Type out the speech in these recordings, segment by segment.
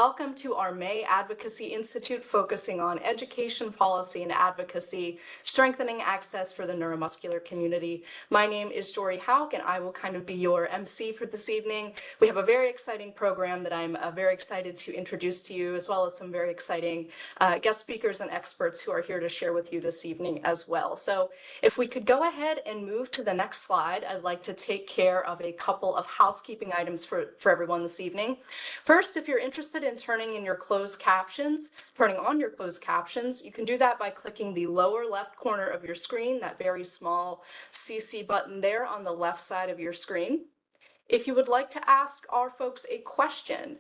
welcome to our MDA Advocacy Institute focusing on education policy and advocacy, strengthening access for the neuromuscular community. My name is Dory Hauk, and I will kind of be your MC for this evening. We have a very exciting program that I'm very excited to introduce to you, as well as some very exciting guest speakers and experts who are here to share with you this evening as well. So if we could go ahead and move to the next slide, I'd like to take care of a couple of housekeeping items for everyone this evening. First, if you're interested in turning on your closed captions, you can do that by clicking the lower left corner of your screen, that very small CC button there on the left side of your screen. If you would like to ask our folks a question,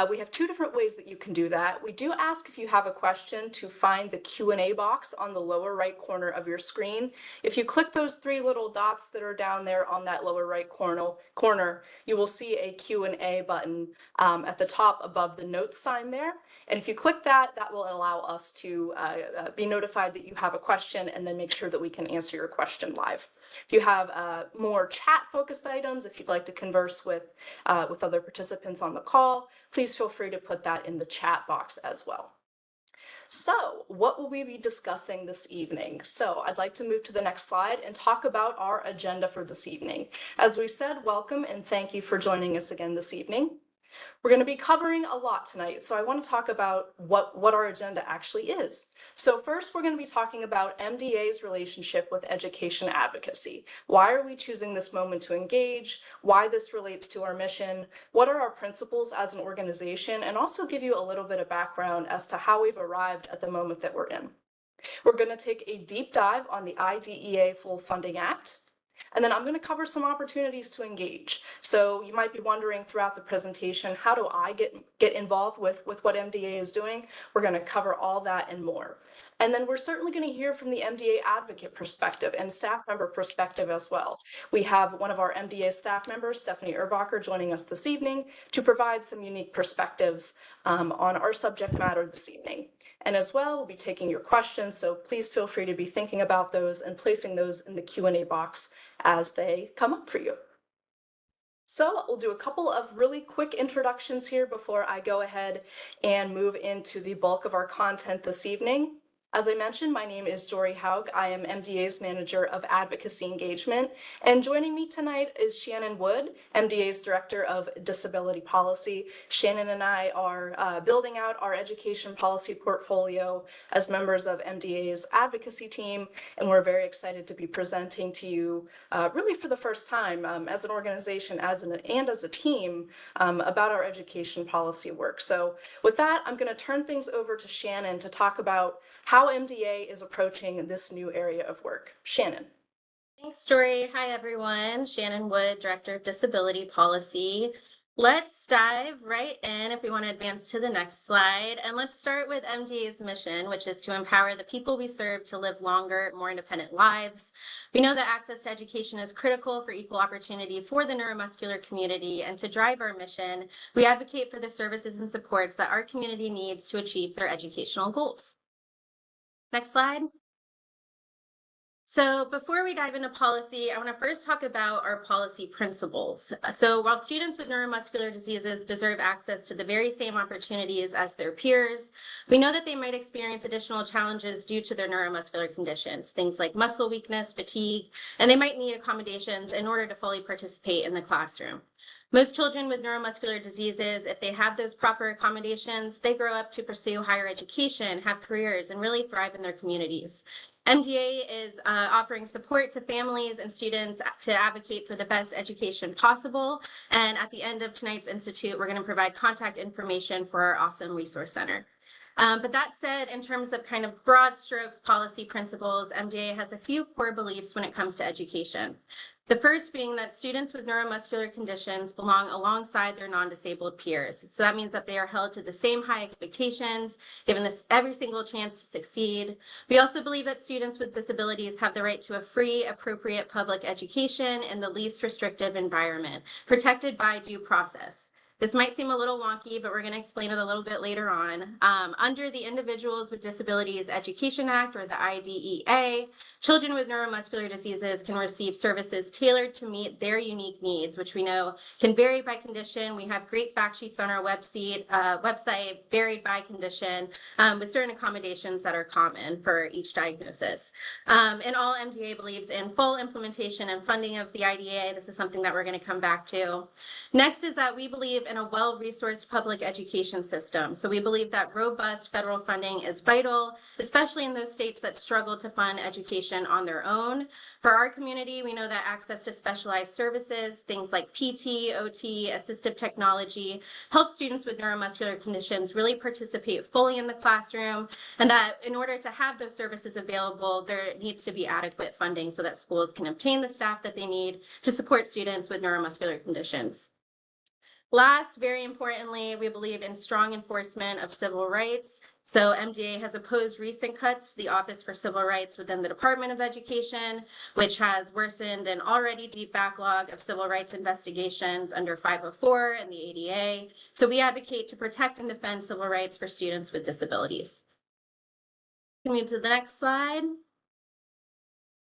we have two different ways that you can do that. We do ask if you have a question to find the Q&A box on the lower right corner of your screen. If you click those three little dots that are down there on that lower right corner, you will see a Q&A button at the top above the notes sign there. And if you click that, that will allow us to be notified that you have a question and then make sure that we can answer your question live. If you have more chat-focused items, if you'd like to converse with other participants on the call, please feel free to put that in the chat box as well. So what will we be discussing this evening? So I'd like to move to the next slide and talk about our agenda for this evening. As we said, welcome and thank you for joining us again this evening. We're going to be covering a lot tonight, so I want to talk about what our agenda actually is. So first, we're going to be talking about MDA's relationship with education advocacy. Why are we choosing this moment to engage? Why this relates to our mission? What are our principles as an organization? And also give you a little bit of background as to how we've arrived at the moment that we're in. We're going to take a deep dive on the IDEA Full Funding Act. And then I'm going to cover some opportunities to engage. So you might be wondering throughout the presentation, how do I get involved with what MDA is doing? We're going to cover all that and more. And then we're certainly going to hear from the MDA advocate perspective and staff member perspective as well. We have one of our MDA staff members, Stephanie Erbacher, joining us this evening to provide some unique perspectives on our subject matter this evening. And as well, we'll be taking your questions, so please feel free to be thinking about those and placing those in the Q&A box as they come up for you. So we'll do a couple of really quick introductions here before I go ahead and move into the bulk of our content this evening. As I mentioned, my name is Dory Hauk. I am MDA's Manager of Advocacy Engagement, and joining me tonight is Shannon Wood, MDA's Director of Disability Policy. Shannon and I are building out our education policy portfolio as members of MDA's advocacy team, and we're very excited to be presenting to you really for the first time as an organization and as a team about our education policy work. So with that, I'm going to turn things over to Shannon to talk about how MDA is approaching this new area of work. Shannon. Thanks, Dory. Hi, everyone. Shannon Wood, Director of Disability Policy. Let's dive right in if we want to advance to the next slide. And let's start with MDA's mission, which is to empower the people we serve to live longer, more independent lives. We know that access to education is critical for equal opportunity for the neuromuscular community. And to drive our mission, we advocate for the services and supports that our community needs to achieve their educational goals. Next slide. So before we dive into policy, I want to first talk about our policy principles. So while students with neuromuscular diseases deserve access to the very same opportunities as their peers, we know that they might experience additional challenges due to their neuromuscular conditions, things like muscle weakness, fatigue, and they might need accommodations in order to fully participate in the classroom. Most children with neuromuscular diseases, if they have those proper accommodations, they grow up to pursue higher education, have careers, and really thrive in their communities. MDA is offering support to families and students to advocate for the best education possible. And at the end of tonight's institute, we're going to provide contact information for our awesome resource center. But that said, in terms of kind of broad strokes policy principles, MDA has a few core beliefs when it comes to education. The first being that students with neuromuscular conditions belong alongside their non-disabled peers. So that means that they are held to the same high expectations, given this every single chance to succeed. We also believe that students with disabilities have the right to a free, appropriate public education in the least restrictive environment, protected by due process. This might seem a little wonky, but we're going to explain it a little bit later on. Under the Individuals with Disabilities Education Act, or the IDEA, children with neuromuscular diseases can receive services tailored to meet their unique needs, which we know can vary by condition. We have great fact sheets on our website, varied by condition, with certain accommodations that are common for each diagnosis. And all MDA believes in full implementation and funding of the IDEA. This is something that we're going to come back to. Next is that we believe in a well-resourced public education system. So we believe that robust federal funding is vital, especially in those states that struggle to fund education on their own. For our community, we know that access to specialized services, things like PT, OT, assistive technology, help students with neuromuscular conditions really participate fully in the classroom, and that in order to have those services available, there needs to be adequate funding so that schools can obtain the staff that they need to support students with neuromuscular conditions. Last, very importantly, we believe in strong enforcement of civil rights. So MDA has opposed recent cuts to the Office for Civil Rights within the Department of Education, which has worsened an already deep backlog of civil rights investigations under 504 and the ADA. So we advocate to protect and defend civil rights for students with disabilities. Can we move to the next slide?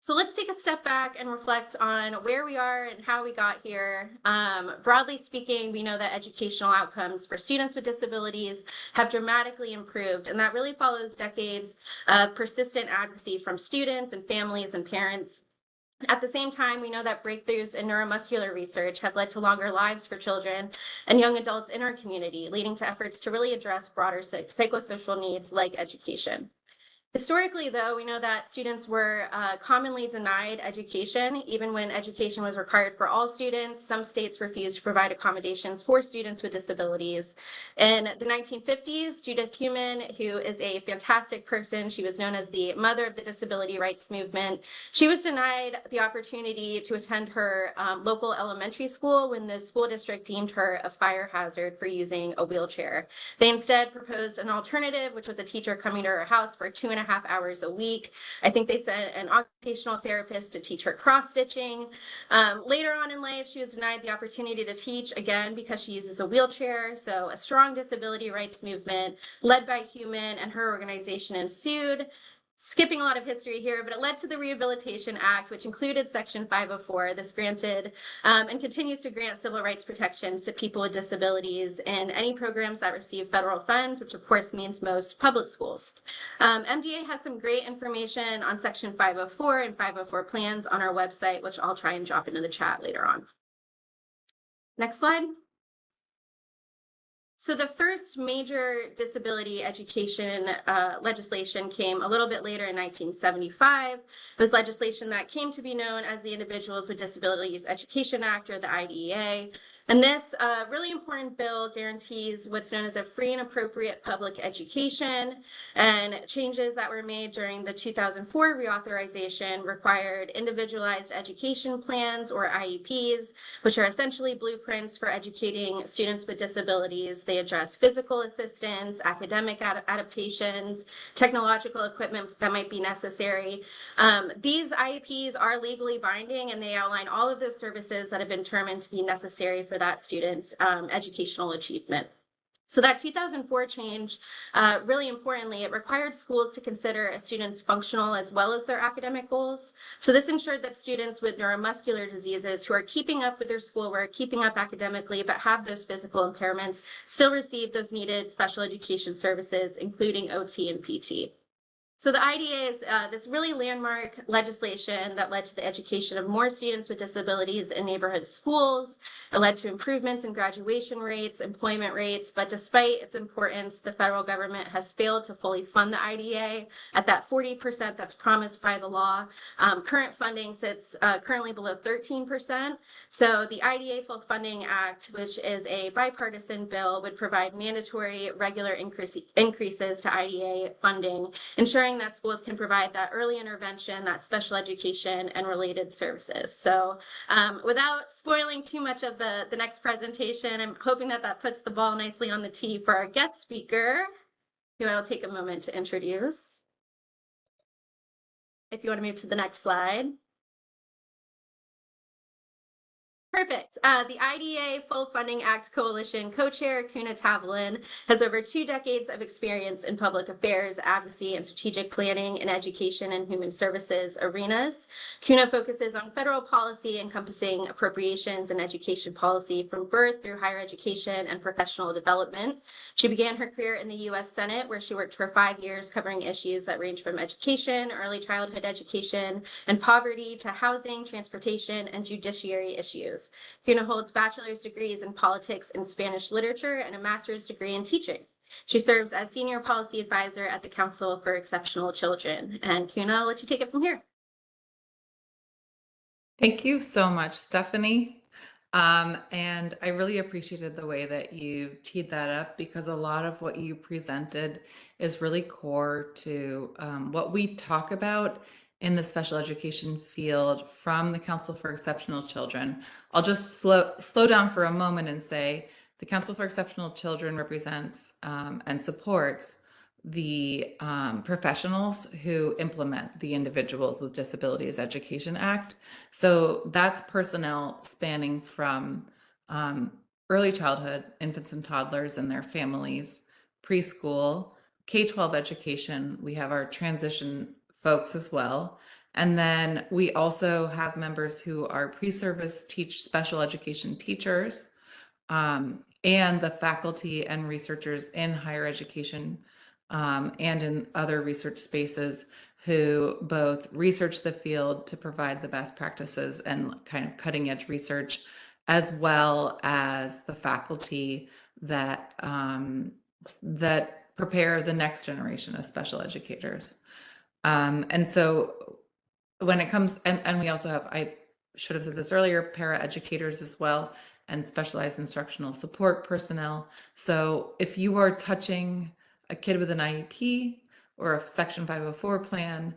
So let's take a step back and reflect on where we are and how we got here. Broadly speaking, we know that educational outcomes for students with disabilities have dramatically improved, and that really follows decades of persistent advocacy from students and families and parents. At the same time, we know that breakthroughs in neuromuscular research have led to longer lives for children and young adults in our community, leading to efforts to really address broader psychosocial needs like education. Historically, though, we know that students were commonly denied education, even when education was required for all students. Some states refused to provide accommodations for students with disabilities. In the 1950s, Judith Heumann, who is a fantastic person, she was known as the mother of the disability rights movement, she was denied the opportunity to attend her local elementary school when the school district deemed her a fire hazard for using a wheelchair. They instead proposed an alternative, which was a teacher coming to her house for 2.5 hours a week. I think they sent an occupational therapist to teach her cross-stitching. Later on in life, she was denied the opportunity to teach again because she uses a wheelchair. So a strong disability rights movement led by Heumann and her organization ensued. Skipping a lot of history here, but it led to the Rehabilitation Act, which included Section 504. This granted and continues to grant civil rights protections to people with disabilities in any programs that receive federal funds, which of course means most public schools. MDA has some great information on Section 504 and 504 plans on our website, which I'll try and drop into the chat later on. Next slide. So the first major disability education legislation came a little bit later in 1975. It was legislation that came to be known as the Individuals with Disabilities Education Act, or the IDEA. And this really important bill guarantees what's known as a free and appropriate public education, and changes that were made during the 2004 reauthorization required individualized education plans, or IEPs, which are essentially blueprints for educating students with disabilities. They address physical assistance, academic adaptations, technological equipment that might be necessary. These IEPs are legally binding, and they outline all of those services that have been determined to be necessary for that student's educational achievement. So that 2004 change, really importantly, it required schools to consider a student's functional as well as their academic goals. So this ensured that students with neuromuscular diseases who are keeping up with their schoolwork, keeping up academically, but have those physical impairments, still receive those needed special education services, including OT and PT. So the IDEA is this really landmark legislation that led to the education of more students with disabilities in neighborhood schools. It led to improvements in graduation rates, employment rates, but despite its importance, the federal government has failed to fully fund the IDEA at that 40% that's promised by the law. Current funding sits currently below 13%. So the IDEA Full Funding Act, which is a bipartisan bill, would provide mandatory regular increases to IDEA funding, ensuring that schools can provide that early intervention, that special education, and related services. So without spoiling too much of the next presentation, I'm hoping that that puts the ball nicely on the tee for our guest speaker, who I'll take a moment to introduce. If you want to move to the next slide. Perfect. The IDEA Full Funding Act Coalition co-chair, Kuna Tavlin, has over 2 decades of experience in public affairs, advocacy, and strategic planning in education and human services arenas. Kuna focuses on federal policy encompassing appropriations and education policy from birth through higher education and professional development. She began her career in the U.S. Senate, where she worked for 5 years covering issues that range from education, early childhood education, and poverty to housing, transportation, and judiciary issues. Kuna holds bachelor's degrees in politics and Spanish literature and a master's degree in teaching. She serves as senior policy advisor at the Council for Exceptional Children. And Kuna, I'll let you take it from here. Thank you so much, Stephanie. And I really appreciated the way that you teed that up, because a lot of what you presented is really core to what we talk about in the special education field from the Council for Exceptional Children. I'll just slow down for a moment and say the Council for Exceptional Children represents and supports the professionals who implement the Individuals with Disabilities Education Act. So that's personnel spanning from early childhood, infants and toddlers and their families, preschool, K-12 education. We have our transition folks as well. And then we also have members who are pre-service special education teachers, and the faculty and researchers in higher education and in other research spaces who both research the field to provide the best practices and kind of cutting edge research, as well as the faculty that that prepare the next generation of special educators. And so when it comes, and we also have, I should have said this earlier, para educators as well, and specialized instructional support personnel. So if you are touching a kid with an IEP or a Section 504 plan,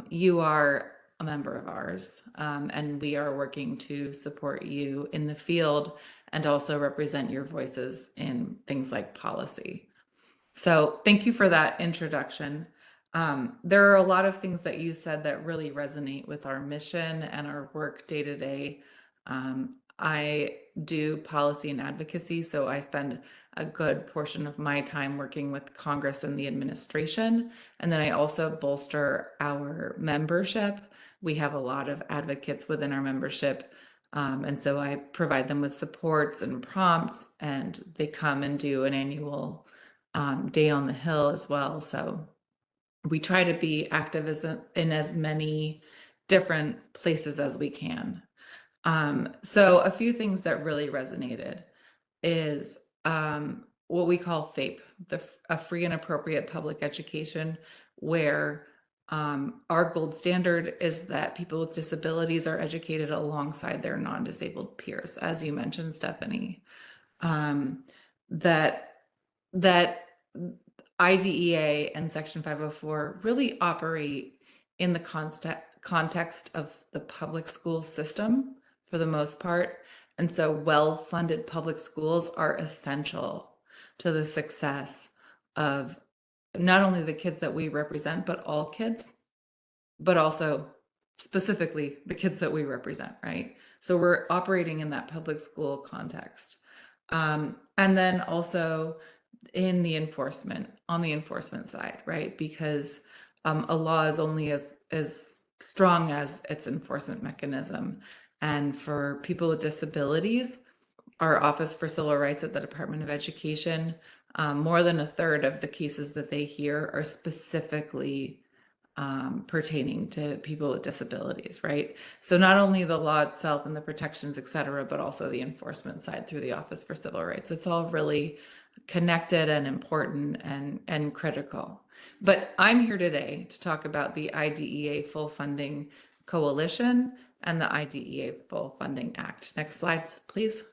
you are a member of ours, and we are working to support you in the field and also represent your voices in things like policy. So thank you for that introduction. There are a lot of things that you said that really resonate with our mission and our work day to day. I do policy and advocacy, so I spend a good portion of my time working with Congress and the administration. And then I also bolster our membership. We have a lot of advocates within our membership. And so I provide them with supports and prompts, and they come and do an annual day on the Hill as well. So we try to be active in as many different places as we can. So a few things that really resonated is what we call FAPE, a free and appropriate public education, where our gold standard is that people with disabilities are educated alongside their non-disabled peers, as you mentioned, Stephanie. That IDEA and Section 504 really operate in the context of the public school system for the most part. And so well-funded public schools are essential to the success of not only the kids that we represent, but all kids, but also specifically the kids that we represent, right? So we're operating in that public school context. And then also in the enforcement, on the enforcement side, right? Because a law is only as strong as its enforcement mechanism. And for people with disabilities, our Office for Civil Rights at the Department of Education, more than a third of the cases that they hear are specifically pertaining to people with disabilities, right? So not only the law itself and the protections, et cetera, but also the enforcement side through the Office for Civil Rights. It's all really connected and important and critical. But I'm here today to talk about the IDEA Full Funding Coalition and the IDEA Full Funding Act. Next slides, please.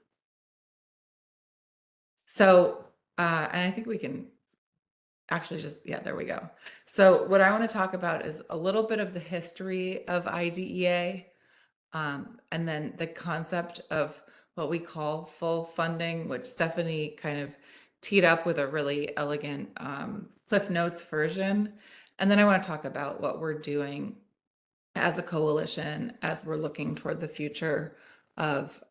So, and I think we can actually just, yeah, there we go. So what I want to talk about is a little bit of the history of IDEA, and then the concept of what we call full funding, which Stephanie kind of teed up with a really elegant Cliff Notes version. And then I want to talk about what we're doing as a coalition as we're looking toward the future of,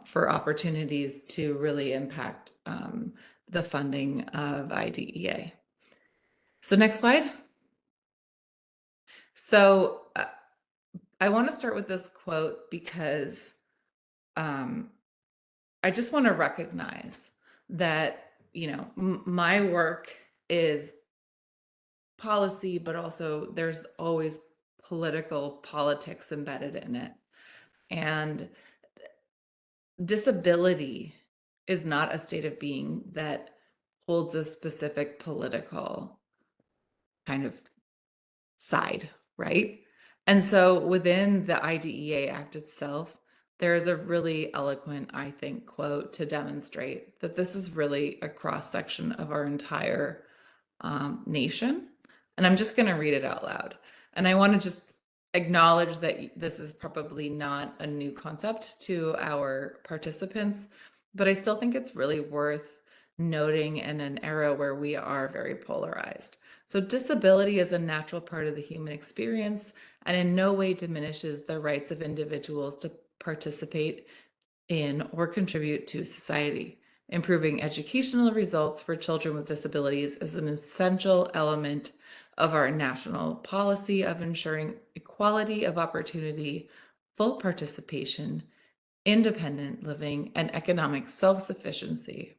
for opportunities to really impact the funding of IDEA. So next slide. So I want to start with this quote because I just want to recognize that, my work is policy, but also there's always politics embedded in it. And disability is not a state of being that holds a specific political kind of side, right? And so within the IDEA Act itself, there is a really eloquent, I think, quote to demonstrate that this is really a cross-section of our entire nation. And I'm just going to read it out loud. And I want to just acknowledge that this is probably not a new concept to our participants, but I still think it's really worth noting in an era where we are very polarized. So disability is a natural part of the human experience and in no way diminishes the rights of individuals to participate in or contribute to society. Improving educational results for children with disabilities is an essential element of our national policy of ensuring equality of opportunity, full participation, independent living, and economic self-sufficiency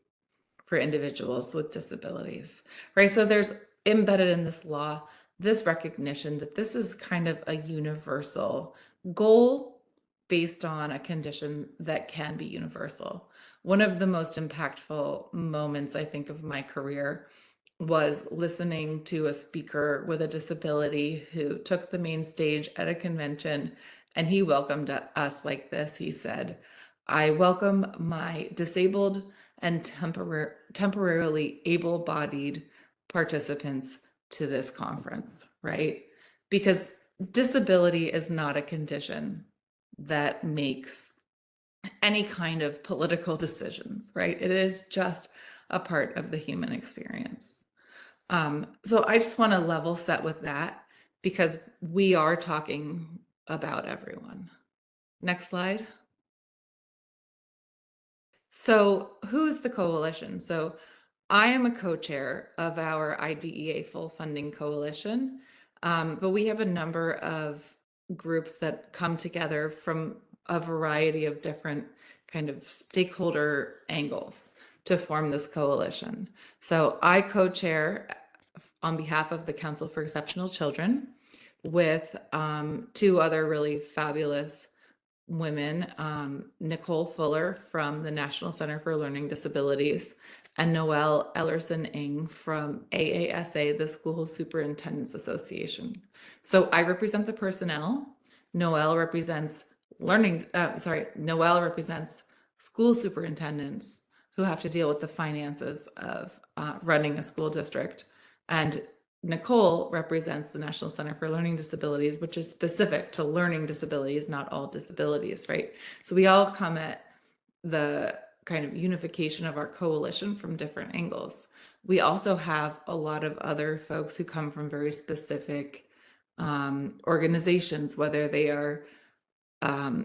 for individuals with disabilities, right? So there's embedded in this law this recognition that this is kind of a universal goal based on a condition that can be universal. One of the most impactful moments, I think, of my career was listening to a speaker with a disability who took the main stage at a convention, and he welcomed us like this. He said, "I welcome my disabled and temporarily able-bodied participants to this conference," right? Because disability is not a condition that makes any kind of political decisions, right? It is just a part of the human experience. So I just want to level set with that because we are talking about everyone. Next slide. So who's the coalition? So I am a co-chair of our IDEA Full Funding Coalition, but we have a number of groups that come together from a variety of different kind of stakeholder angles to form this coalition. So I co-chair on behalf of the Council for Exceptional Children with two other really fabulous women, Nicole Fuller from the National Center for Learning Disabilities and Noelle Ellerson-Ng from AASA, the School Superintendents Association. So I represent the personnel. Noelle represents Noelle represents school superintendents who have to deal with the finances of running a school district. And Nicole represents the National Center for Learning Disabilities, which is specific to learning disabilities, not all disabilities, right? So we all come at the kind of unification of our coalition from different angles. We also have a lot of other folks who come from very specific organizations, whether they are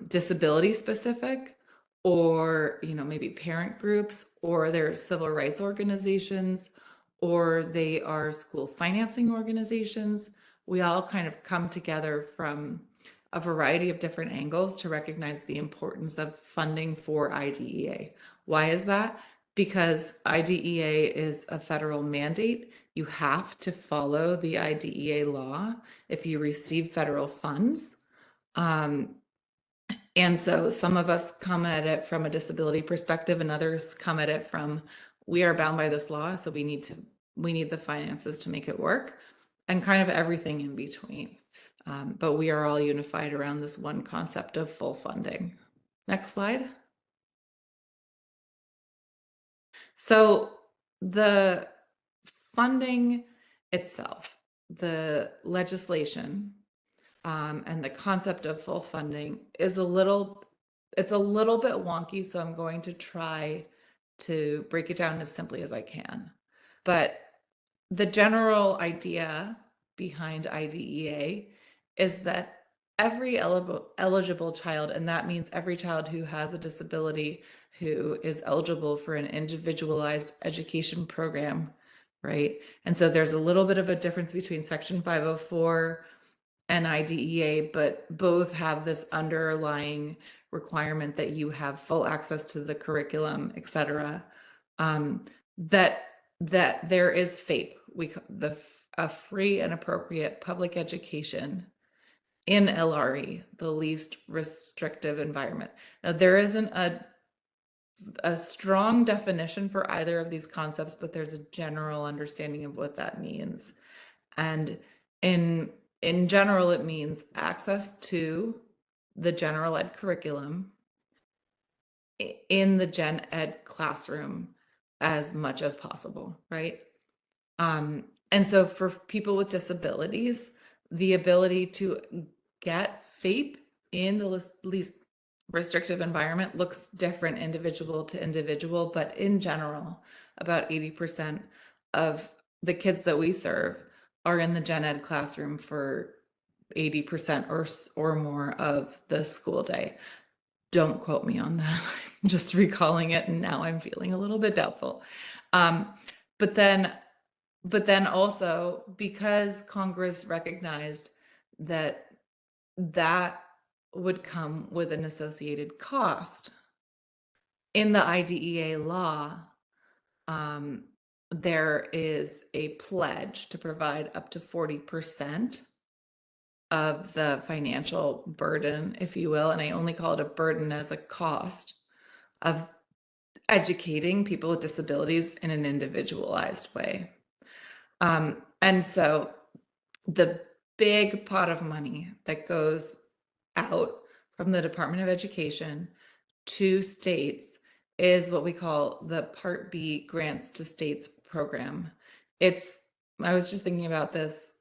disability specific or, maybe parent groups, or they're civil rights organizations, or they are school financing organizations. We all kind of come together from a variety of different angles to recognize the importance of funding for IDEA. Why is that? Because IDEA is a federal mandate. You have to follow the IDEA law if you receive federal funds. And so some of us come at it from a disability perspective and others come at it from, we are bound by this law, so we need the finances to make it work, and kind of everything in between. But we are all unified around this one concept of full funding. Next slide. So the funding itself, the legislation, and the concept of full funding is it's a little bit wonky, so I'm going to try to break it down as simply as I can. But the general idea behind IDEA is that every eligible child, and that means every child who has a disability who is eligible for an individualized education program, right? And so there's a little bit of a difference between Section 504 and IDEA, but both have this underlying requirement that you have full access to the curriculum, et cetera. That there is FAPE, a free and appropriate public education in LRE, the least restrictive environment. Now, there isn't a strong definition for either of these concepts, but there's a general understanding of what that means. And in general, it means access to the general ed curriculum in the gen ed classroom as much as possible, right? And so for people with disabilities, the ability to get FAPE in the least restrictive environment looks different individual to individual, but in general, about 80% of the kids that we serve are in the gen ed classroom for 80% or more of the school day. Don't quote me on that. I'm just recalling it, and now I'm feeling a little bit doubtful. But then also, because Congress recognized that would come with an associated cost, in the IDEA law, there is a pledge to provide up to 40% of the financial burden, if you will, and I only call it a burden as a cost of educating people with disabilities in an individualized way. And so the big pot of money that goes out from the Department of Education to states is what we call the Part B Grants to States program. I was just thinking about this,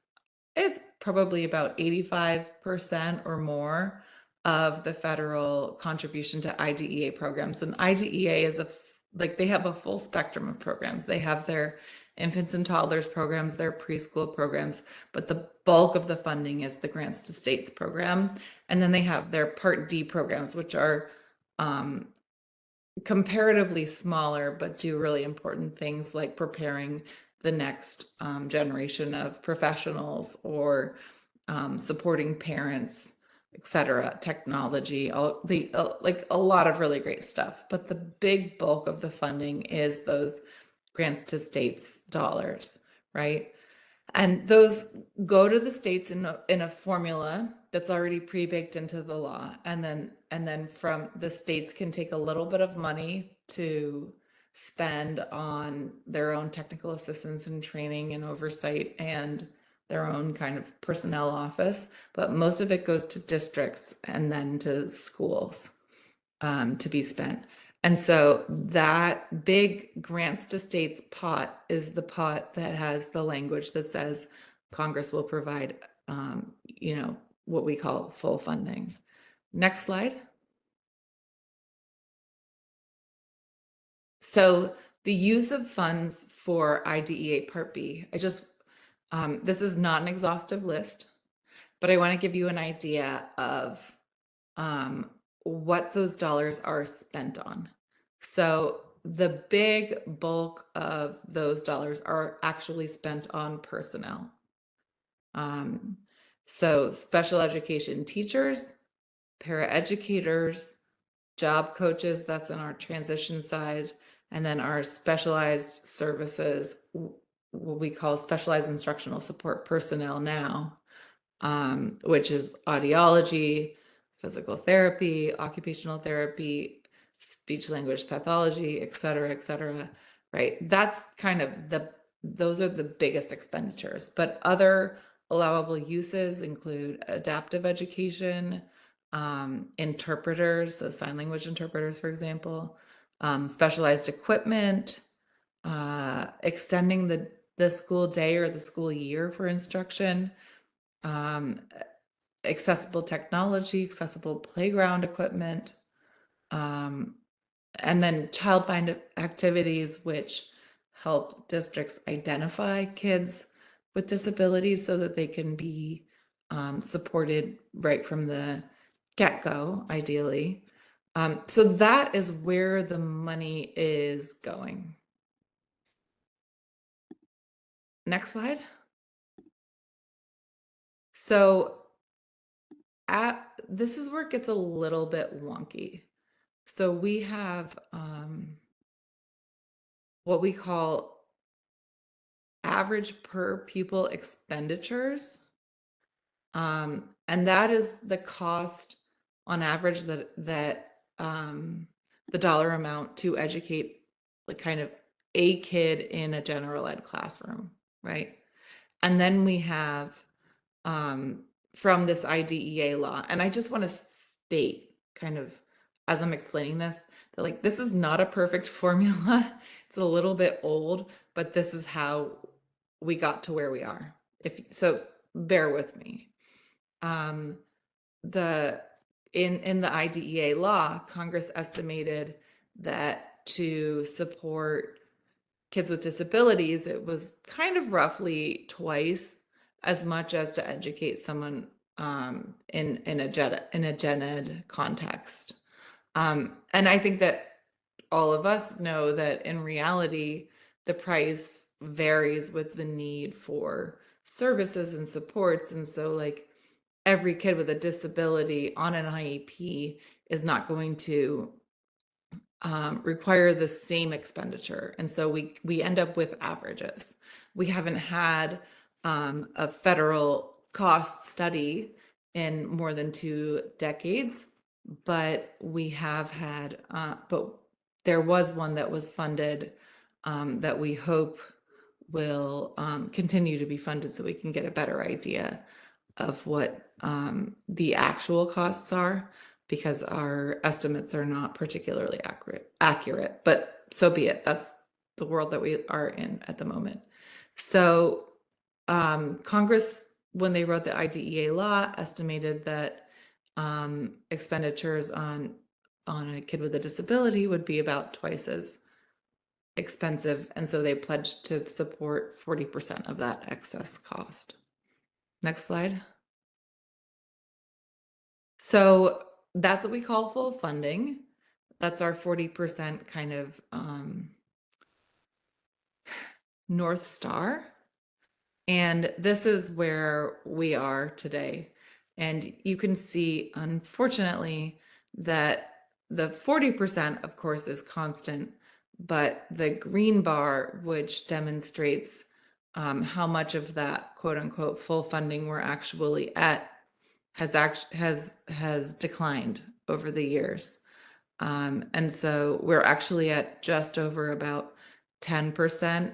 it's probably about 85% or more of the federal contribution to IDEA programs. And IDEA is they have a full spectrum of programs. They have their infants and toddlers programs, their preschool programs, but the bulk of the funding is the Grants to States program. And then they have their Part D programs, which are comparatively smaller, but do really important things like preparing the next generation of professionals or supporting parents, etc., technology, like a lot of really great stuff. But the big bulk of the funding is those grants to states dollars, right? And those go to the states in a formula that's already pre-baked into the law. And then from the states can take a little bit of money to spend on their own technical assistance and training and oversight and their own kind of personnel office. But most of it goes to districts and then to schools to be spent. And so that big grants to states pot is the pot that has the language that says Congress will provide, what we call full funding. Next slide. So the use of funds for IDEA Part B, this is not an exhaustive list, but I want to give you an idea of what those dollars are spent on. So the big bulk of those dollars are actually spent on personnel. So special education teachers, paraeducators, job coaches, that's in our transition side, and then our specialized services, what we call specialized instructional support personnel now, which is audiology, physical therapy, occupational therapy, speech language pathology, et cetera, right? That's kind of those are the biggest expenditures. But other allowable uses include adaptive education, interpreters, so sign language interpreters, for example, specialized equipment, extending the school day or the school year for instruction, accessible technology, accessible playground equipment, and then child find activities, which help districts identify kids with disabilities so that they can be supported right from the get-go, ideally. So that is where the money is going. Next slide. So this is where it gets a little bit wonky. So we have what we call average per pupil expenditures. And that is the cost on average that the dollar amount to educate like kind of a kid in a general ed classroom, right? And then we have from this IDEA law, and I just want to state kind of as I'm explaining this, that like this is not a perfect formula. It's a little bit old, but this is how we got to where we are. If so, bear with me. In the IDEA law, Congress estimated that to support kids with disabilities, it was kind of roughly twice as much as to educate someone in a gen ed context. And I think that all of us know that in reality, the price varies with the need for services and supports. And so like every kid with a disability on an IEP is not going to require the same expenditure. And so we end up with averages. We haven't had a federal cost study in more than 2 decades, but we have had, but there was one that was funded that we hope will continue to be funded so we can get a better idea of what the actual costs are, because our estimates are not particularly accurate, but so be it. That's the world that we are in at the moment. So Congress, when they wrote the IDEA law, estimated that expenditures on a kid with a disability would be about twice as expensive. And so they pledged to support 40% of that excess cost. Next slide. So that's what we call full funding. That's our 40% kind of North Star. And this is where we are today. And you can see, unfortunately, that the 40%, of course, is constant, but the green bar, which demonstrates how much of that quote unquote full funding we're actually at, has declined over the years. And so we're actually at just over about 10%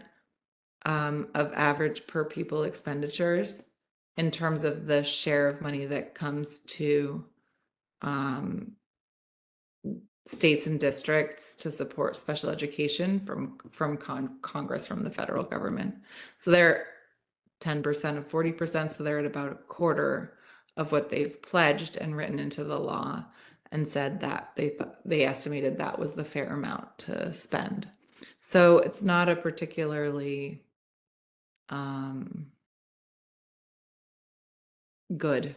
of average per pupil expenditures in terms of the share of money that comes to states and districts to support special education from Congress, from the federal government. So they're 10% of 40%, so they're at about a quarter of what they've pledged and written into the law, and said that they estimated that was the fair amount to spend. So it's not a particularly good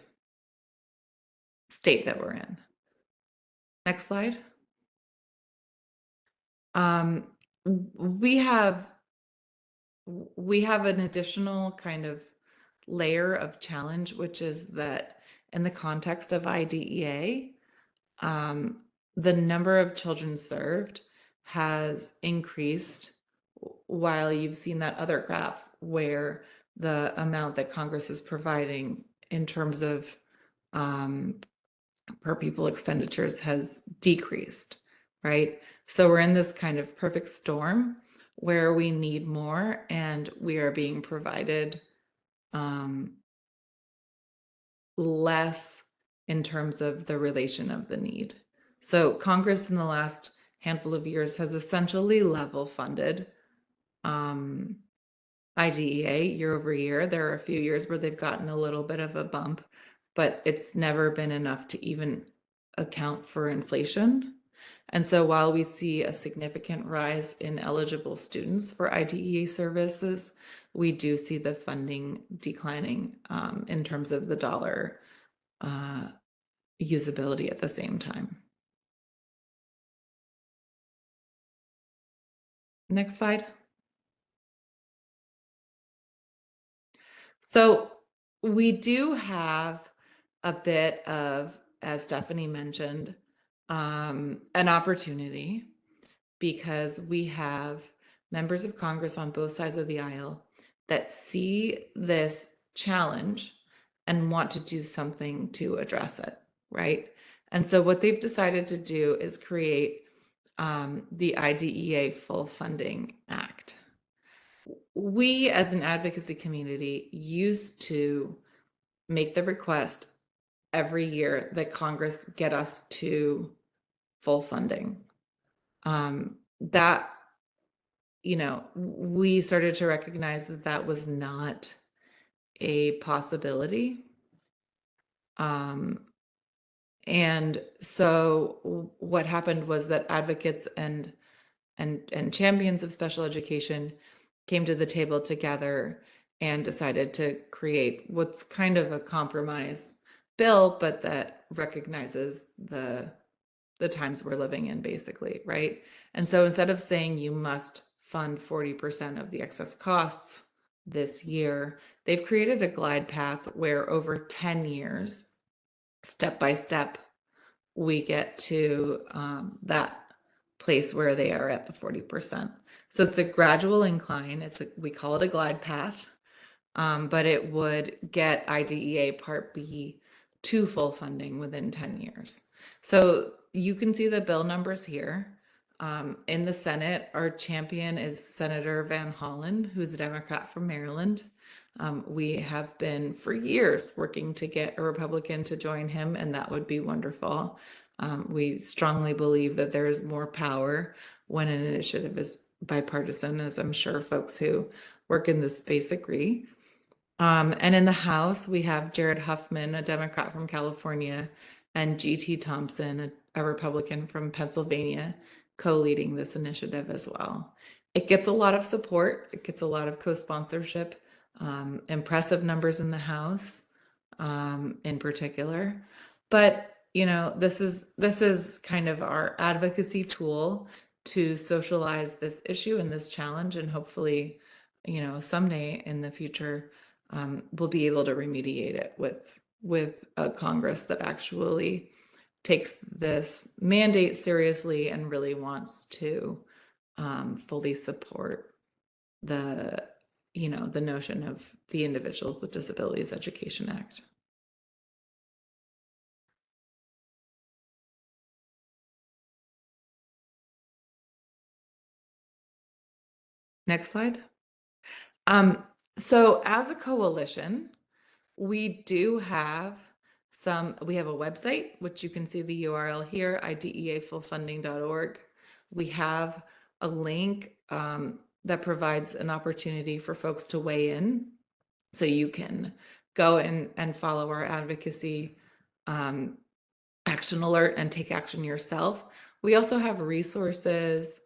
state that we're in. Next slide. We have an additional kind of layer of challenge, which is that in the context of IDEA, the number of children served has increased, while you've seen that other graph where the amount that Congress is providing in terms of per pupil expenditures has decreased, right? So we're in this kind of perfect storm where we need more and we are being provided less in terms of the relation of the need. So Congress in the last handful of years has essentially level funded IDEA year over year. There are a few years where they've gotten a little bit of a bump, but it's never been enough to even account for inflation. And so while we see a significant rise in eligible students for IDEA services, we do see the funding declining in terms of the dollar usability at the same time. Next slide. So we do have a bit of, as Stephanie mentioned, an opportunity because we have members of Congress on both sides of the aisle that see this challenge and want to do something to address it, right? And so what they've decided to do is create the IDEA Full Funding Act. We as an advocacy community used to make the request every year that Congress get us to full funding. That, we started to recognize that that was not a possibility. And so what happened was that advocates and champions of special education came to the table together and decided to create what's kind of a compromise bill, but that recognizes the times we're living in, basically, right? And so instead of saying you must fund 40% of the excess costs this year, they've created a glide path where over 10 years, step by step, we get to that place where they are at the 40%. So it's a gradual incline. We call it a glide path, but it would get IDEA Part B to full funding within 10 years. So you can see the bill numbers here. In the Senate, our champion is Senator Van Hollen, who's a Democrat from Maryland. We have been for years working to get a Republican to join him, and that would be wonderful. We strongly believe that there is more power when an initiative is bipartisan, as I'm sure folks who work in this space agree. And in the House, we have Jared Huffman, a Democrat from California, and G.T. Thompson, a Republican from Pennsylvania, co-leading this initiative as well. It gets a lot of support. It gets a lot of co-sponsorship, impressive numbers in the House in particular. But, this is kind of our advocacy tool to socialize this issue and this challenge, and hopefully, someday in the future, we'll be able to remediate it with a Congress that actually takes this mandate seriously and really wants to fully support the notion of the Individuals with Disabilities Education Act. Next slide. So as a coalition, we do have we have a website, which you can see the URL here, ideafullfunding.org. We have a link that provides an opportunity for folks to weigh in. So you can go and follow our advocacy action alert and take action yourself. We also have resources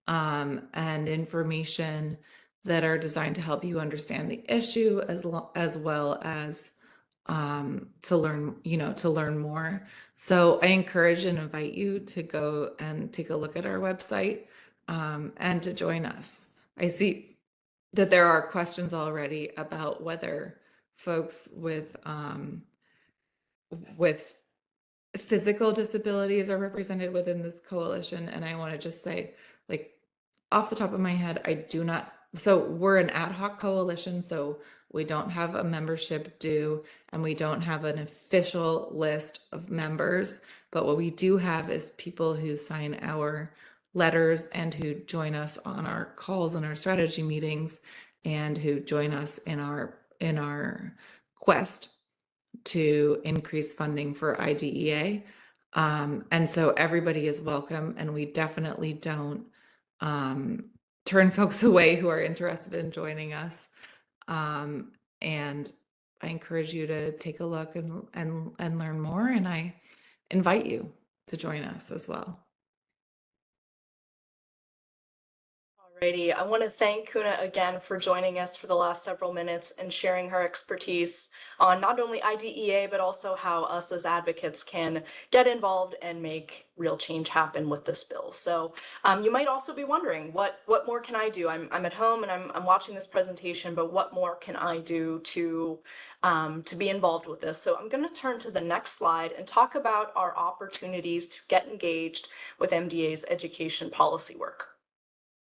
and information that are designed to help you understand the issue as well as to learn more. So I encourage and invite you to go and take a look at our website and to join us. I see that there are questions already about whether folks with physical disabilities are represented within this coalition. And I want to just say, like, off the top of my head, I do not. So we're an ad hoc coalition, so we don't have a membership due and we don't have an official list of members. But what we do have is people who sign our letters and who join us on our calls and our strategy meetings and who join us in our quest to increase funding for IDEA. And so everybody is welcome, and we definitely don't turn folks away who are interested in joining us. And I encourage you to take a look and learn more, and I invite you to join us as well. Alrighty, I want to thank Kuna again for joining us for the last several minutes and sharing her expertise on not only IDEA, but also how us as advocates can get involved and make real change happen with this bill. So you might also be wondering, what more can I do? I'm at home and I'm watching this presentation, but what more can I do to be involved with this? So I'm going to turn to the next slide and talk about our opportunities to get engaged with MDA's education policy work.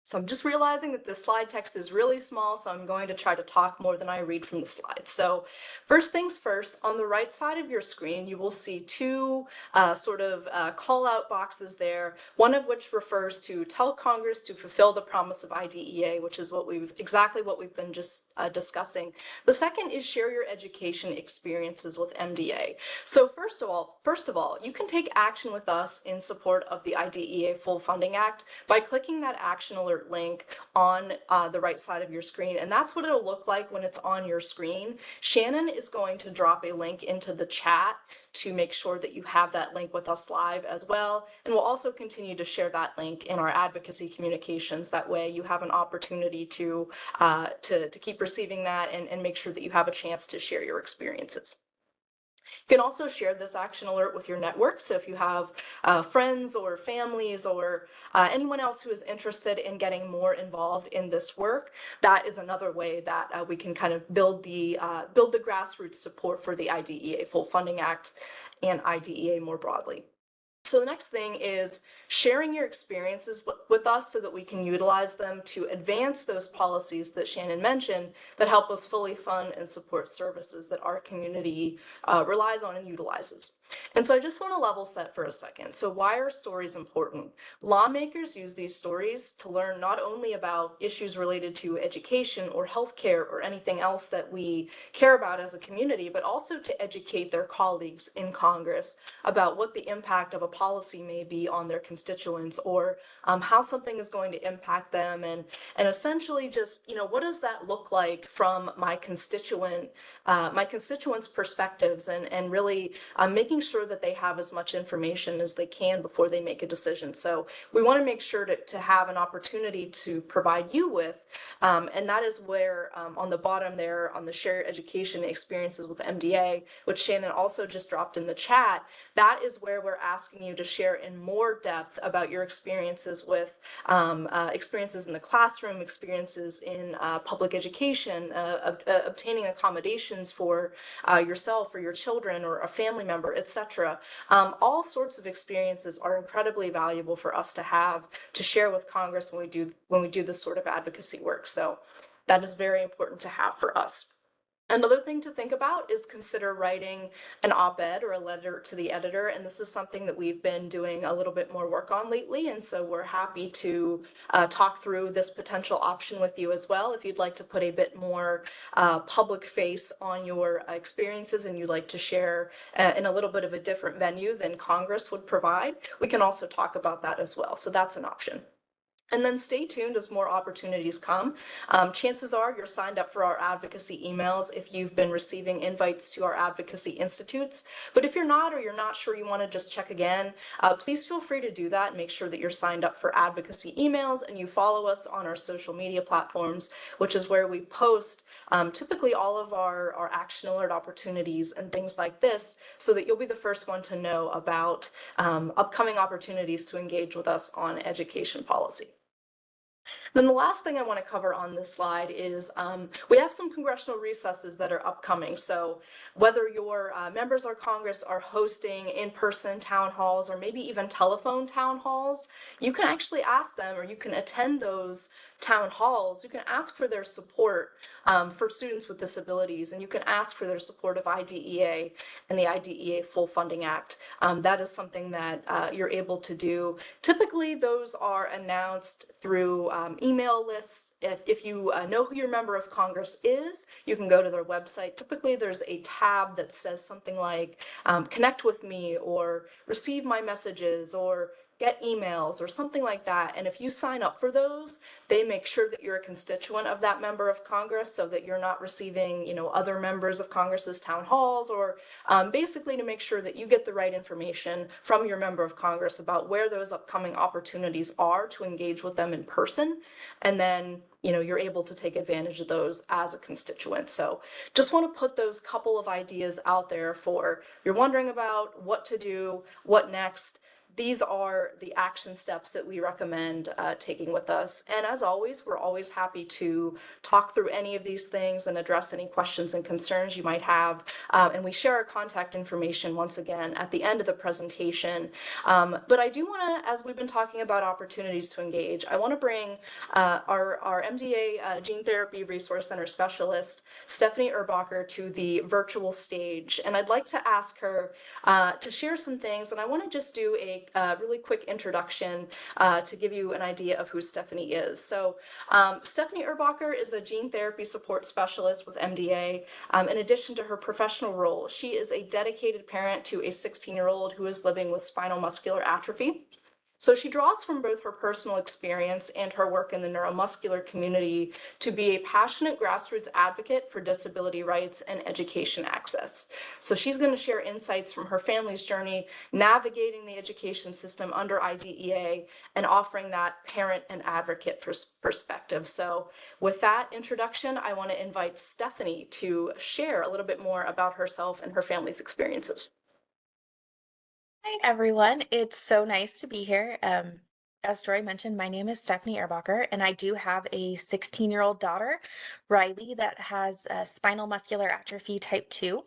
So I'm just realizing that the slide text is really small, so I'm going to try to talk more than I read from the slides. So first things first, on the right side of your screen, you will see two call out boxes there, one of which refers to tell Congress to fulfill the promise of IDEA, which is exactly what we've been just discussing. The second is share your education experiences with MDA. So first of all, you can take action with us in support of the IDEA Full Funding Act by clicking that action alert link on the right side of your screen, and that's what it'll look like when it's on your screen. Shannon is going to drop a link into the chat to make sure that you have that link with us live as well, and we'll also continue to share that link in our advocacy communications. That way you have an opportunity to keep receiving that and make sure that you have a chance to share your experiences. You can also share this action alert with your network. So if you have friends or families or anyone else who is interested in getting more involved in this work, that is another way that we can kind of build the grassroots support for the IDEA Full Funding Act and IDEA more broadly. So the next thing is sharing your experiences with us so that we can utilize them to advance those policies that Shannon mentioned that help us fully fund and support services that our community relies on and utilizes. And so I just want to level set for a second. So why are stories important? Lawmakers use these stories to learn not only about issues related to education or healthcare or anything else that we care about as a community, but also to educate their colleagues in Congress about what the impact of a policy may be on their constituents, or how something is going to impact them, and essentially just, what does that look like from my constituents' perspectives, and really making sure that they have as much information as they can before they make a decision. So we want to make sure to have an opportunity to provide you with, and that is where on the bottom there on the share education experiences with MDA, which Shannon also just dropped in the chat, that is where we're asking you to share in more depth about your experiences with experiences in the classroom, experiences in public education, obtaining accommodations for yourself or your children or a family member, etc. All sorts of experiences are incredibly valuable for us to have to share with Congress when we do this sort of advocacy work. So that is very important to have for us. Another thing to think about is consider writing an op-ed or a letter to the editor, and this is something that we've been doing a little bit more work on lately, and so we're happy to talk through this potential option with you as well. If you'd like to put a bit more public face on your experiences and you'd like to share in a little bit of a different venue than Congress would provide, we can also talk about that as well, so that's an option. And then stay tuned as more opportunities come. Chances are you're signed up for our advocacy emails if you've been receiving invites to our advocacy institutes. But if you're not, or you're not sure you want to just check again, please feel free to do that and make sure that you're signed up for advocacy emails and you follow us on our social media platforms, which is where we post typically all of our action alert opportunities and things like this, so that you'll be the first one to know about upcoming opportunities to engage with us on education policy. Then the last thing I want to cover on this slide is we have some congressional recesses that are upcoming. So whether your members of Congress are hosting in-person town halls or maybe even telephone town halls, you can actually ask them, or you can attend those town halls. You can ask for their support for students with disabilities, and you can ask for their support of IDEA and the IDEA Full Funding Act. That is something that you're able to do. Typically, those are announced through email lists. If you know who your member of Congress is, you can go to their website. Typically, there's a tab that says something like connect with me, or receive my messages, or get emails or something like that. And if you sign up for those, they make sure that you're a constituent of that member of Congress, so that you're not receiving, other members of Congress's town halls, or basically to make sure that you get the right information from your member of Congress about where those upcoming opportunities are to engage with them in person. And then, you're able to take advantage of those as a constituent. So just want to put those couple of ideas out there for if you're wondering about what to do, what next. These are the action steps that we recommend taking with us. And as always, we're always happy to talk through any of these things and address any questions and concerns you might have. And we share our contact information once again at the end of the presentation. But I do want to, as we've been talking about opportunities to engage, I want to bring our MDA Gene Therapy Resource Center specialist, Stephanie Erbacher, to the virtual stage. And I'd like to ask her to share some things. And I want to just do a really quick introduction to give you an idea of who Stephanie is. So Stephanie Erbacher is a gene therapy support specialist with MDA. In addition to her professional role, she is a dedicated parent to a 16-year-old who is living with spinal muscular atrophy. So she draws from both her personal experience and her work in the neuromuscular community to be a passionate grassroots advocate for disability rights and education access. So she's going to share insights from her family's journey navigating the education system under IDEA and offering that parent and advocate perspective. So with that introduction, I want to invite Stephanie to share a little bit more about herself and her family's experiences. Hi, everyone. It's so nice to be here. As Joy mentioned, my name is Stephanie Erbacher, and I do have a 16-year-old daughter, Riley, that has spinal muscular atrophy type 2.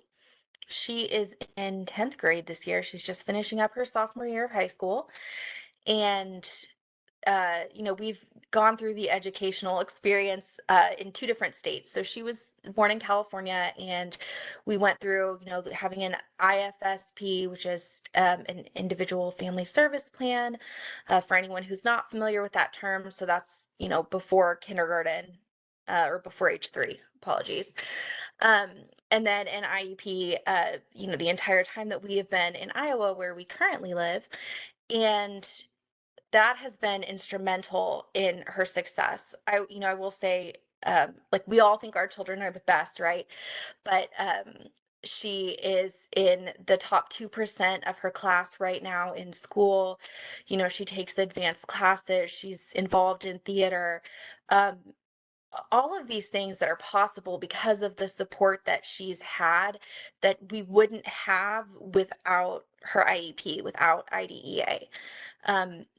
She is in 10th grade this year. She's just finishing up her sophomore year of high school. And we've gone through the educational experience in 2 different states. So she was born in California, and we went through, having an IFSP, which is an individual family service plan, for anyone who's not familiar with that term. So that's, before kindergarten or before age 3. Apologies. And then an IEP, the entire time that we have been in Iowa, where we currently live. And that has been instrumental in her success. I will say, like, we all think our children are the best, right? But she is in the top 2% of her class right now in school. She takes advanced classes. She's involved in theater. All of these things that are possible because of the support that she's had that we wouldn't have without her IEP, without IDEA.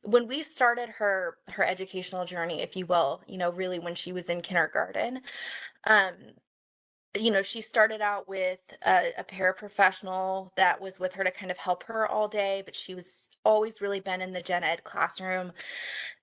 When we started her educational journey, if you will, really when she was in kindergarten, um, she started out with a paraprofessional that was with her to kind of help her all day, but she was always really been in the gen ed classroom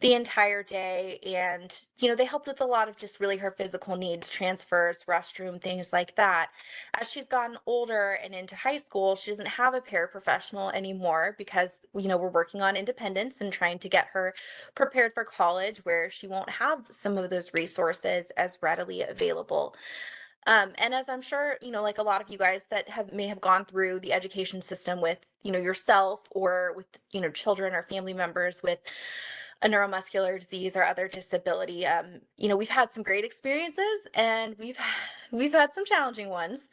the entire day. And, they helped with a lot of just really her physical needs, transfers, restroom, things like that. As she's gotten older and into high school, she doesn't have a paraprofessional anymore because, we're working on independence and trying to get her prepared for college, where she won't have some of those resources as readily available. And as I'm sure, like a lot of you guys that may have gone through the education system with, yourself or with, children or family members with a neuromuscular disease or other disability, we've had some great experiences, and we've had some challenging ones.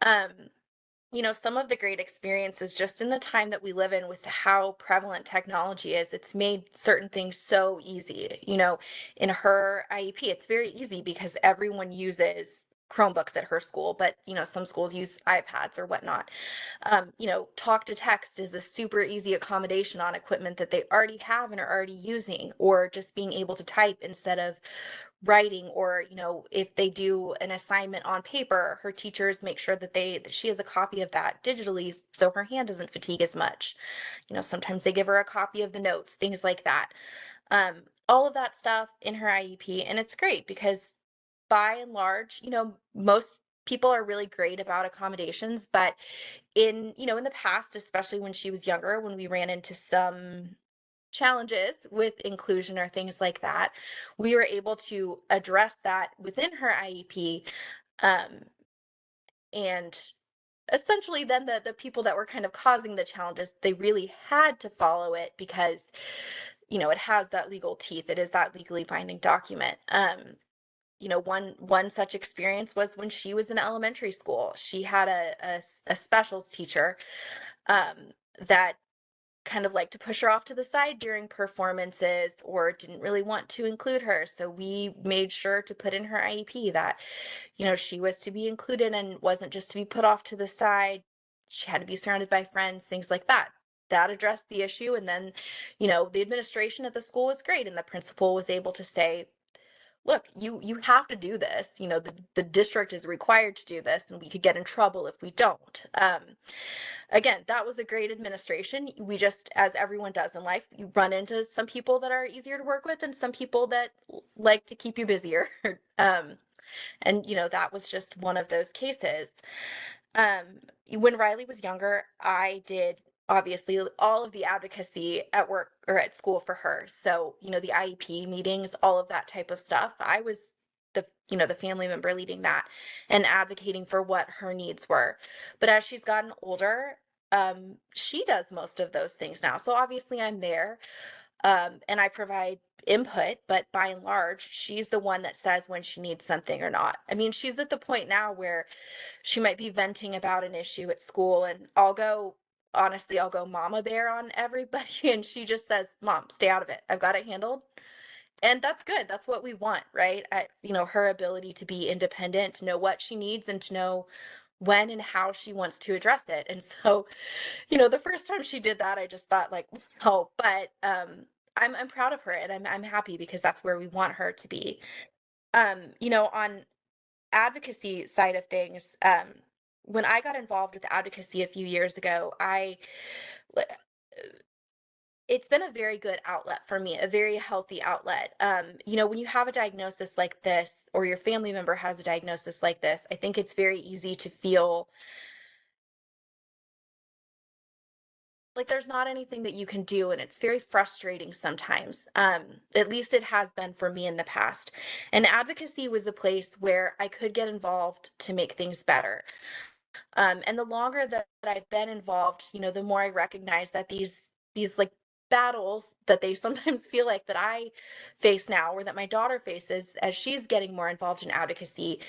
Some of the great experiences just in the time that we live in with how prevalent technology is, it's made certain things so easy. In her IEP, it's very easy because everyone uses Chromebooks at her school, but some schools use iPads or whatnot. Talk to text is a super easy accommodation on equipment that they already have and are already using, or just being able to type instead of writing, or if they do an assignment on paper, her teachers make sure that she has a copy of that digitally so her hand doesn't fatigue as much. Sometimes they give her a copy of the notes, things like that. All of that stuff in her IEP, and it's great because by and large, most people are really great about accommodations, but in the past, especially when she was younger, when we ran into some challenges with inclusion or things like that, we were able to address that within her IEP, and essentially then the people that were kind of causing the challenges, they really had to follow it because, it has that legal teeth. It is that legally binding document. One such experience was when she was in elementary school. She had a specials teacher that kind of liked to push her off to the side during performances or didn't really want to include her. So we made sure to put in her IEP that, she was to be included and wasn't just to be put off to the side. She had to be surrounded by friends, things like that. That addressed the issue. And then, the administration at the school was great. And the principal was able to say, look, you have to do this. The district is required to do this, and we could get in trouble if we don't. Again, that was a great administration. We just, as everyone does in life, you run into some people that are easier to work with and some people that like to keep you busier. And that was just one of those cases. When Riley was younger, I did obviously all of the advocacy at work or at school for her. So, the IEP meetings, all of that type of stuff. I was the family member leading that and advocating for what her needs were. But as she's gotten older, she does most of those things now. So obviously I'm there, and I provide input, but by and large, she's the one that says when she needs something or not. I mean, she's at the point now where she might be venting about an issue at school, and honestly, I'll go mama bear on everybody. And she just says, Mom, stay out of it. I've got it handled. And that's good. That's what we want, right? Her ability to be independent, to know what she needs and to know when and how she wants to address it. And so, the first time she did that, I just thought like, oh, but I'm proud of her, and I'm happy because that's where we want her to be. On advocacy side of things, when I got involved with advocacy a few years ago, it's been a very good outlet for me, a very healthy outlet. When you have a diagnosis like this, or your family member has a diagnosis like this, I think it's very easy to feel like there's not anything that you can do, and it's very frustrating sometimes. At least it has been for me in the past. And advocacy was a place where I could get involved to make things better. And the longer that I've been involved, the more I recognize that these like battles that they sometimes feel like that I face now, or that my daughter faces as she's getting more involved in advocacy,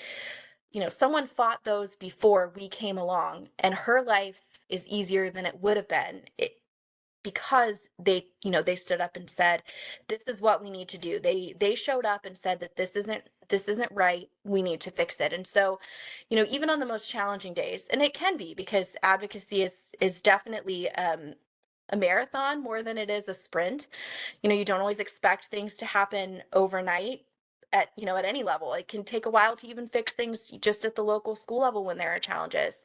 someone fought those before we came along, and her life is easier than it would have been because they stood up and said, this is what we need to do. They showed up and said that this isn't right. We need to fix it. And so, even on the most challenging days, and it can be, because advocacy is definitely a marathon more than it is a sprint. You don't always expect things to happen overnight at any level. It can take a while to even fix things just at the local school level when there are challenges.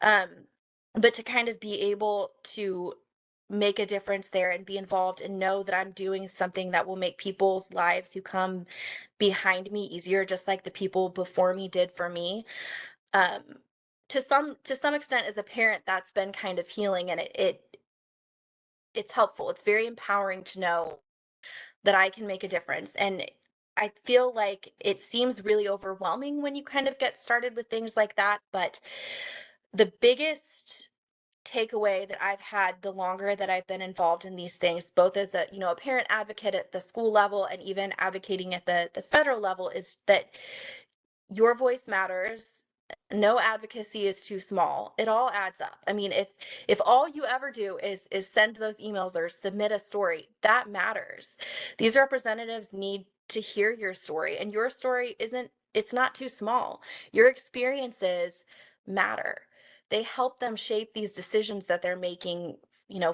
But to kind of be able to make a difference there and be involved and know that I'm doing something that will make people's lives who come behind me easier, just like the people before me did for me. To some extent, as a parent, that's been kind of healing, and it's helpful. It's very empowering to know that I can make a difference. And I feel like it seems really overwhelming when you kind of get started with things like that, but the biggest takeaway that I've had the longer that I've been involved in these things, both as a parent advocate at the school level and even advocating at the federal level, is that your voice matters. No advocacy is too small. It all adds up. I mean, if all you ever do is send those emails or submit a story, that matters. These representatives need to hear your story, and your story it's not too small. Your experiences matter. They help them shape these decisions that they're making,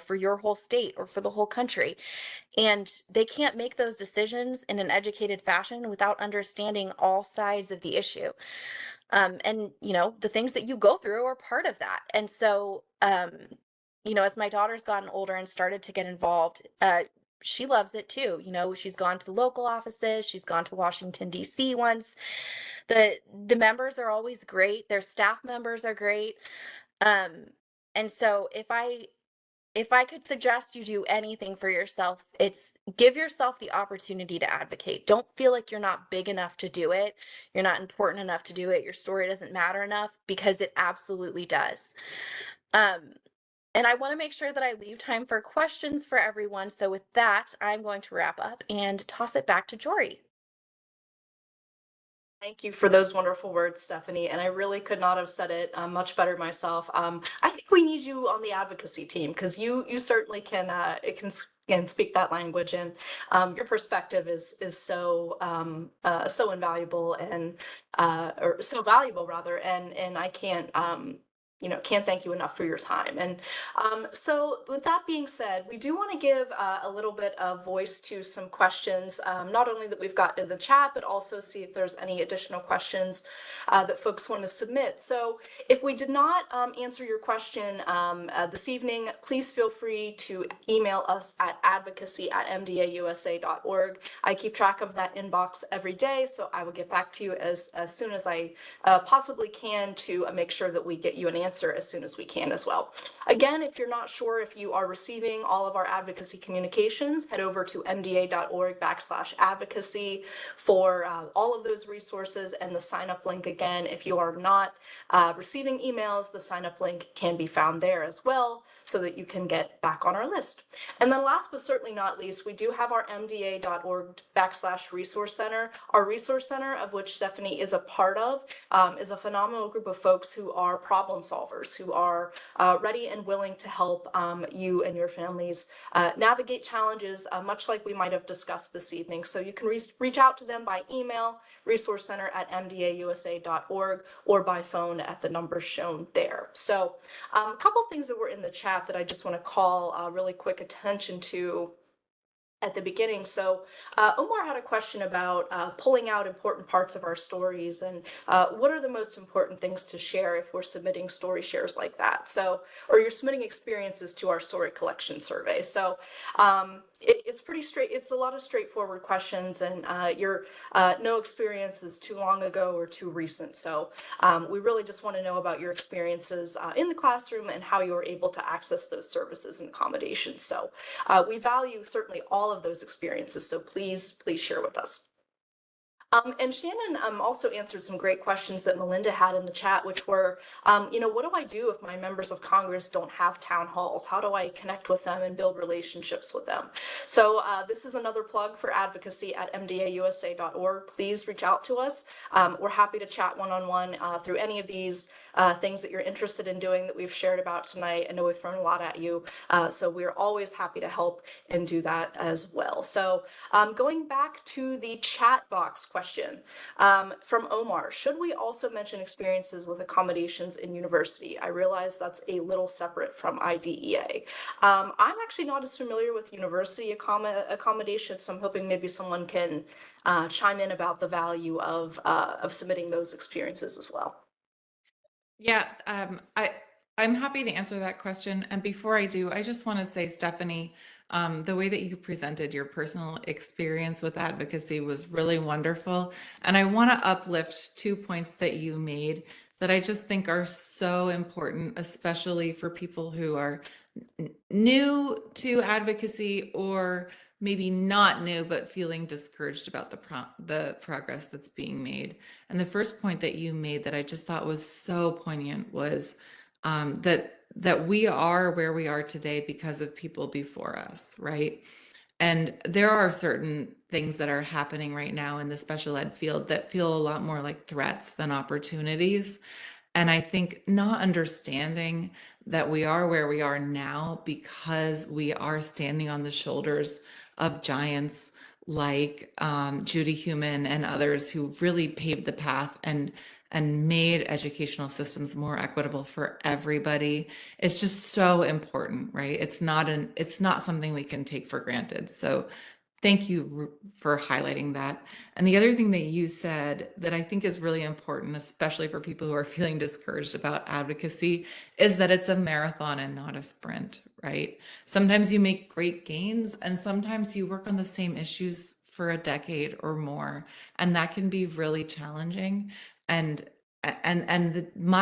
for your whole state or for the whole country. And they can't make those decisions in an educated fashion without understanding all sides of the issue. And the things that you go through are part of that. And so, as my daughter's gotten older and started to get involved, she loves it too. She's gone to the local offices, she's gone to Washington, D.C. once. The members are always great. Their staff members are great. And so if I if I could suggest you do anything for yourself, it's give yourself the opportunity to advocate. Don't feel like you're not big enough to do it. You're not important enough to do it. Your story doesn't matter enough, because it absolutely does. Um, and I want to make sure that I leave time for questions for everyone. So with that, I'm going to wrap up and toss it back to Jory. Thank you for those wonderful words, Stephanie. And I really could not have said it much better myself. I think we need you on the advocacy team, because you certainly can speak that language, and your perspective is so so invaluable, and or so valuable rather. And I can't can't thank you enough for your time. And so with that being said, we do want to give a little bit of voice to some questions, not only that we've got in the chat, but also see if there's any additional questions that folks want to submit. So if we did not answer your question this evening, please feel free to email us at advocacy@mdausa.org. I keep track of that inbox every day, so I will get back to you as soon as I possibly can, to make sure that we get you an answer as soon as we can as well. Again, if you're not sure if you are receiving all of our advocacy communications, head over to mda.org/advocacy for all of those resources and the sign up link. Again, if you are not receiving emails, the sign up link can be found there as well, so that you can get back on our list. And then last but certainly not least, we do have our mda.org/resource center. Our resource center, of which Stephanie is a part of, is a phenomenal group of folks who are problem solvers, who are ready and willing to help you and your families navigate challenges, much like we might have discussed this evening. So you can reach out to them by email, resourcecenter@mdausa.org, or by phone at the numbers shown there. So a couple things that were in the chat that I just want to call really quick attention to at the beginning. So Omar had a question about pulling out important parts of our stories, and what are the most important things to share if we're submitting story shares like that. So, or you're submitting experiences to our story collection survey. So it's pretty straight. It's a lot of straightforward questions, and your no experience is too long ago or too recent. So we really just want to know about your experiences in the classroom and how you were able to access those services and accommodations. So we value certainly all of those experiences, so please share with us. And Shannon also answered some great questions that Melinda had in the chat, which were, what do I do if my members of Congress don't have town halls? How do I connect with them and build relationships with them? So this is another plug for advocacy at mdausa.org. Please reach out to us. We're happy to chat one-on-one through any of these things that you're interested in doing that we've shared about tonight. I know we've thrown a lot at you, so we're always happy to help and do that as well. So going back to the chat box question from Omar, should we also mention experiences with accommodations in university? I realize that's a little separate from IDEA. I'm actually not as familiar with university accommodations, so I'm hoping maybe someone can chime in about the value of submitting those experiences as well. Yeah, I'm happy to answer that question. And before I do, I just want to say, Stephanie, the way that you presented your personal experience with advocacy was really wonderful. And I want to uplift 2 points that you made that I just think are so important, especially for people who are new to advocacy, or maybe not new, but feeling discouraged about the progress that's being made. And the first point that you made that I just thought was so poignant was that we are where we are today because of people before us, right? And there are certain things that are happening right now in the special ed field that feel a lot more like threats than opportunities. And I think not understanding that we are where we are now because we are standing on the shoulders of giants like Judy Heumann and others who really paved the path and made educational systems more equitable for everybody. It's just so important, right? It's not something we can take for granted. So thank you for highlighting that. And the other thing that you said that I think is really important, especially for people who are feeling discouraged about advocacy, is that it's a marathon and not a sprint, right? Sometimes you make great gains, and sometimes you work on the same issues for a decade or more, and that can be really challenging. My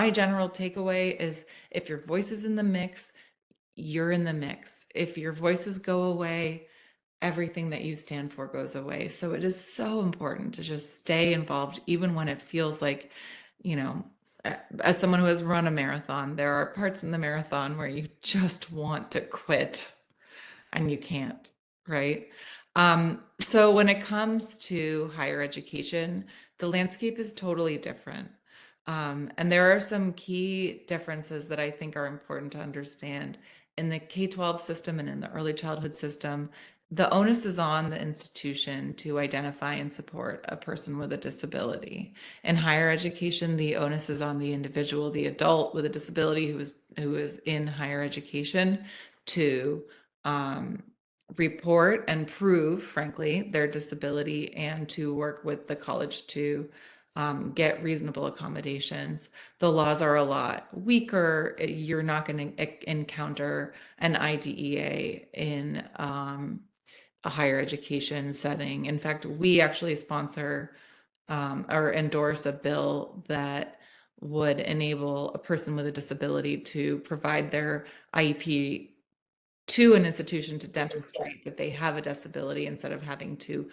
general takeaway is, if your voice is in the mix, you're in the mix. If your voices go away, everything that you stand for goes away. So it is so important to just stay involved, even when it feels like, you know, as someone who has run a marathon, there are parts in the marathon where you just want to quit and you can't, right? So when it comes to higher education, the landscape is totally different. And there are some key differences that I think are important to understand. In the K-12 system and in the early childhood system, the onus is on the institution to identify and support a person with a disability. In higher education, the onus is on the individual, the adult with a disability who is in higher education to report and prove, frankly, their disability and to work with the college to get reasonable accommodations. The laws are a lot weaker. You're not going to encounter an IDEA in a higher education setting. In fact, we actually sponsor or endorse a bill that would enable a person with a disability to provide their IEP to an institution to demonstrate that they have a disability instead of having to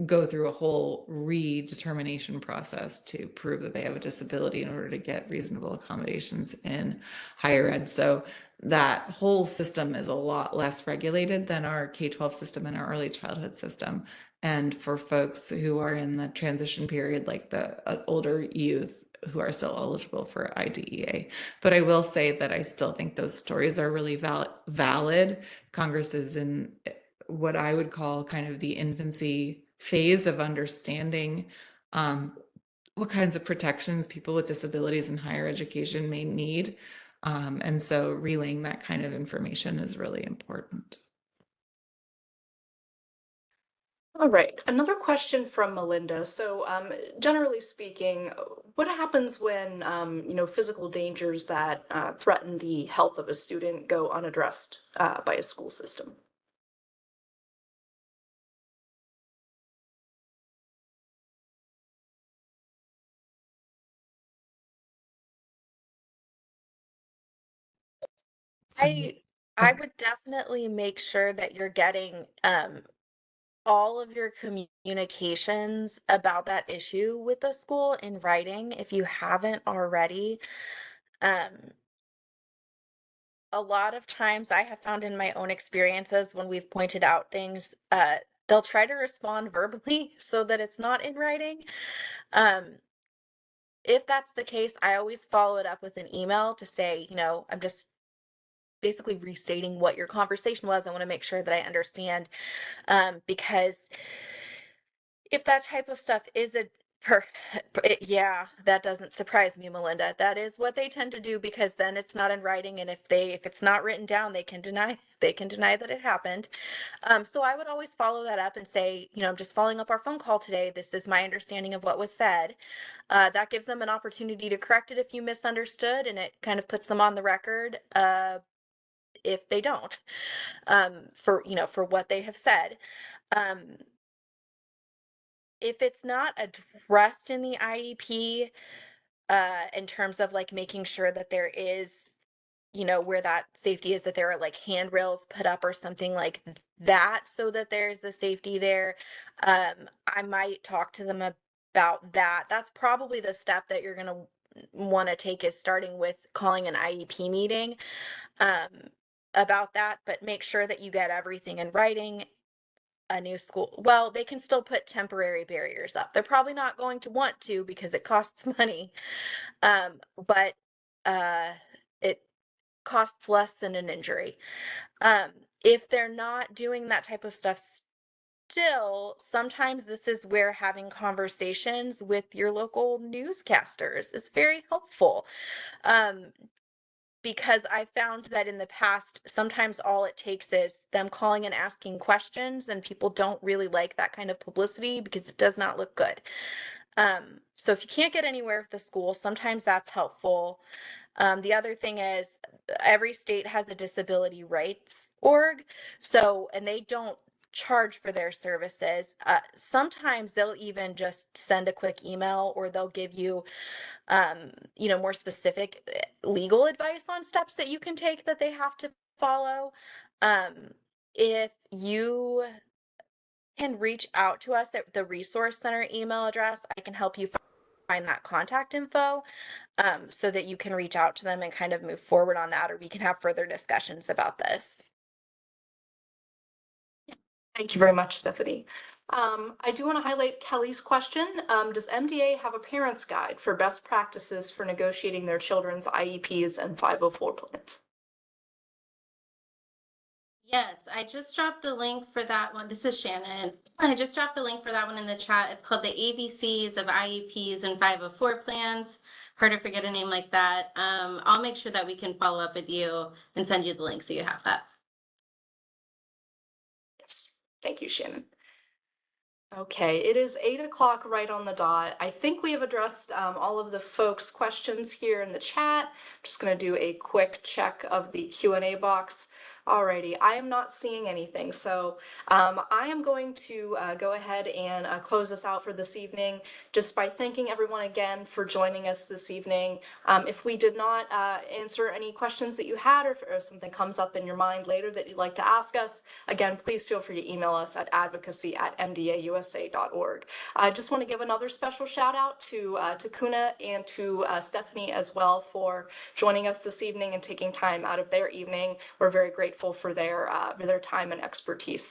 go through a whole redetermination process to prove that they have a disability in order to get reasonable accommodations in higher ed. So that whole system is a lot less regulated than our K-12 system and our early childhood system. And for folks who are in the transition period, like the older youth who are still eligible for IDEA. But I will say that I still think those stories are really valid. Congress is in what I would call kind of the infancy phase of understanding what kinds of protections people with disabilities in higher education may need. And so relaying that kind of information is really important. All right, another question from Melinda. So generally speaking, what happens when, physical dangers that threaten the health of a student go unaddressed by a school system? I would definitely make sure that you're getting all of your communications about that issue with the school in writing if you haven't already. Um, a lot of times I have found in my own experiences when we've pointed out things, they'll try to respond verbally so that it's not in writing. Um, if that's the case, I always follow it up with an email to say, I'm just basically restating what your conversation was. I want to make sure that I understand, because if that type of stuff is yeah, that doesn't surprise me, Melinda. That is what they tend to do because then it's not in writing, and if it's not written down, they can deny that it happened. So I would always follow that up and say, I'm just following up our phone call today. This is my understanding of what was said. That gives them an opportunity to correct it if you misunderstood, and it kind of puts them on the record if they don't, for what they have said. If it's not addressed in the IEP, in terms of like making sure that there is, where that safety is, that there are like handrails put up or something like that, so that there's the safety there. I might talk to them about that. That's probably the step that you're going to want to take, is starting with calling an IEP meeting about that, but make sure that you get everything in writing. A new school, well, they can still put temporary barriers up. They're probably not going to want to because it costs money. But it costs less than an injury. If they're not doing that type of stuff still, sometimes this is where having conversations with your local newscasters is very helpful. Because I found that in the past, sometimes all it takes is them calling and asking questions, and people don't really like that kind of publicity because it does not look good. So if you can't get anywhere with the school, sometimes that's helpful. The other thing is every state has a disability rights org. So, and they don't charge for their services. Sometimes they'll even just send a quick email, or they'll give you more specific legal advice on steps that you can take that they have to follow. If you can reach out to us at the Resource Center email address, I can help you find that contact info, so that you can reach out to them and kind of move forward on that, or we can have further discussions about this. Thank you very much, Stephanie. I do want to highlight Kelly's question. Does MDA have a parent's guide for best practices for negotiating their children's IEPs and 504 plans? Yes, I just dropped the link for that one. This is Shannon. I just dropped the link for that one in the chat. It's called the ABCs of IEPs and 504 plans. Hard to forget a name like that. I'll make sure that we can follow up with you and send you the link so you have that. Yes, thank you, Shannon. Okay, it is 8 o'clock right on the dot. I think we have addressed all of the folks' questions here in the chat. Just going to do a quick check of the Q&A box. Alrighty, I am not seeing anything, so I am going to go ahead and close this out for this evening just by thanking everyone again for joining us this evening. If we did not answer any questions that you had, or if something comes up in your mind later that you'd like to ask us, again, please feel free to email us at advocacy@mdausa.org. I just want to give another special shout out to Kuna and to Stephanie as well for joining us this evening and taking time out of their evening. We're very grateful for their time and expertise.